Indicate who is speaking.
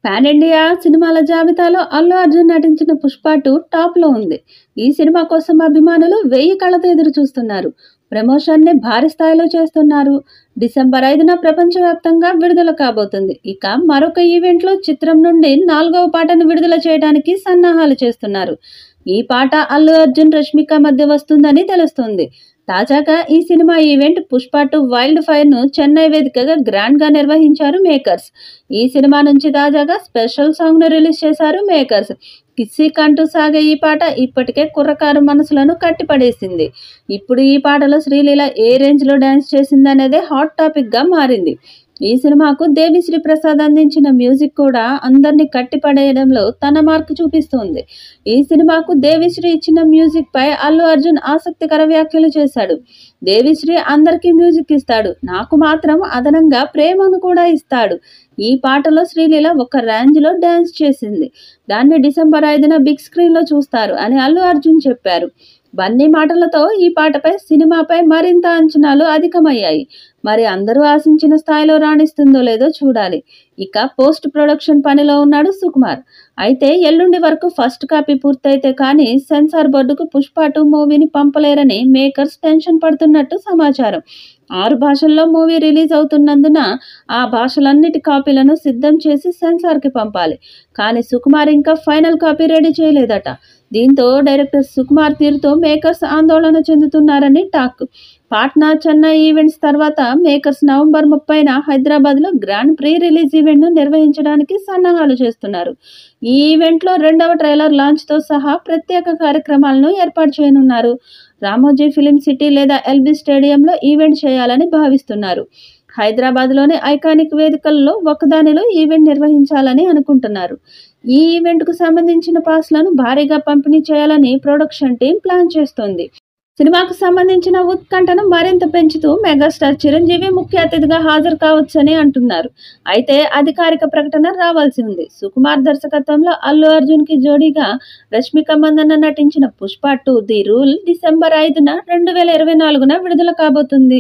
Speaker 1: Pan India సినిమాల జాబితాలో అల్లు అర్జున్ నటించిన 'పుష్ప 2' టాప్‌లో ఉంది. ఈ సినిమా కోసం అభిమానులు 1000 కళ్ళతో ఎదురు చూస్తున్నారు. ప్రమోషన్‌ని భారీ స్థాయిలో చేస్తున్నారు. డిసెంబర్ 5న ప్రపంచవ్యాప్తంగా విడుదల కాబోతుంది. ఇక మరొక ఈవెంట్‌లో చిత్రం నుండి 4వ పాటను విడుదల చేయడానికి సన్నాహాలు చేస్తున్నారు. ఈ పాట అల్లు అర్జున్, రష్మిక మధ్య వస్తుందని తెలుస్తోంది. తాజాగా ఈ సినిమా ఈవెంట్ 'పుష్ప 2 వైల్డ్ ఫైర్'ను చెన్నై వేదికగా గ్రాండ్‌గా నిర్వహించారు మేకర్స్. ఈ సినిమా నుంచి తాజాగా స్పెషల్ సాంగ్‌ను రిలీజ్ చేశారు మేకర్స్. కిస్సీకంటూ సాగే ఈ పాట ఇప్పటికే కుర్రకారు మనసులను కట్టిపడేసింది. ఇప్పుడు ఈ పాటలో శ్రీలీల ఏ రేంజ్‌లో డాన్స్ చేసిందనేదే హాట్ టాపిక్‌గా మారింది. ఈ సినిమాకు దేవిశ్రీ ప్రసాద్ అందించిన మ్యూజిక్ కూడా అందరినీ కట్టిపడేయడంలో తన మార్కు చూపిస్తోంది. ఈ సినిమాకు దేవిశ్రీ ఇచ్చిన మ్యూజిక్ పై అల్లు అర్జున్ ఆసక్తికర వ్యాఖ్యలు చేశాడు. దేవిశ్రీ అందరికీ మ్యూజిక్ ఇస్తాడు, నాకు మాత్రం అదనంగా ప్రేమను కూడా ఇస్తాడు. ఈ పాటలో శ్రీలీల ఒక రేంజ్‌లో డాన్స్ చేసింది. దాన్ని డిసెంబర్ 5న బిగ్ స్క్రీన్‌లో చూస్తారు అని అల్లు అర్జున్ చెప్పారు. బన్నీ మాటలతో ఈ పాటపై సినిమాపై మరింత అంచనాలు అధికమయ్యాయి. మరి అందరూ ఆశించిన స్థాయిలో రాణిస్తుందో లేదో చూడాలి. ఇక పోస్ట్ ప్రొడక్షన్ పనిలో ఉన్నాడు సుకుమార్. అయితే ఎల్లుండి వరకు ఫస్ట్ కాపీ పూర్తయితే కానీ సెన్సార్ బోర్డుకు 'పుష్ప 2' మూవీని పంపలేరని మేకర్స్ టెన్షన్ పడుతున్నట్టు సమాచారం. 6 భాషల్లో మూవీ రిలీజ్ అవుతున్నందున ఆ భాషలన్నిటి కాపీలను సిద్ధం చేసి సెన్సార్‌కి పంపాలి. కానీ సుకుమార్ ఇంకా ఫైనల్ కాపీ రెడీ చేయలేదట. దీంతో డైరెక్టర్ సుకుమార్ తీరుతో మేకర్స్ ఆందోళన చెందుతున్నారని టాక్. పాట్నా, చెన్నై ఈవెంట్స్ తర్వాత మేకర్స్ నవంబర్ 30న హైదరాబాద్లో గ్రాండ్ ప్రీ రిలీజ్ ఈవెంట్ను నిర్వహించడానికి సన్నాహాలు చేస్తున్నారు. ఈ ఈవెంట్లో 2వ ట్రైలర్ లాంచ్తో సహా ప్రత్యేక కార్యక్రమాలను ఏర్పాటు చేయనున్నారు. రామోజీ ఫిలిం సిటీ లేదా ఎల్బీ స్టేడియంలో ఈవెంట్ చేయాలని భావిస్తున్నారు. హైదరాబాద్లోని ఐకానిక్ వేదికల్లో ఒకదానిలో ఈవెంట్ నిర్వహించాలని అనుకుంటున్నారు. ఈ ఈవెంట్‌కు సంబంధించిన పాస్‌లను భారీగా పంపిణీ చేయాలని ప్రొడక్షన్ టీం ప్లాన్ చేస్తోంది. సినిమాకు సంబంధించిన ఉత్కంఠను మరింత పెంచుతూ మెగాస్టార్ చిరంజీవి ముఖ్య అతిథిగా హాజరు కావచ్చని అంటున్నారు. అయితే అధికారిక ప్రకటన రావాల్సి ఉంది. సుకుమార్ దర్శకత్వంలో అల్లు అర్జున్‌కి జోడీగా రష్మిక మందన్న నటించిన 'పుష్ప 2 ది రూల్' డిసెంబర్ 5న 2024న విడుదల కాబోతుంది.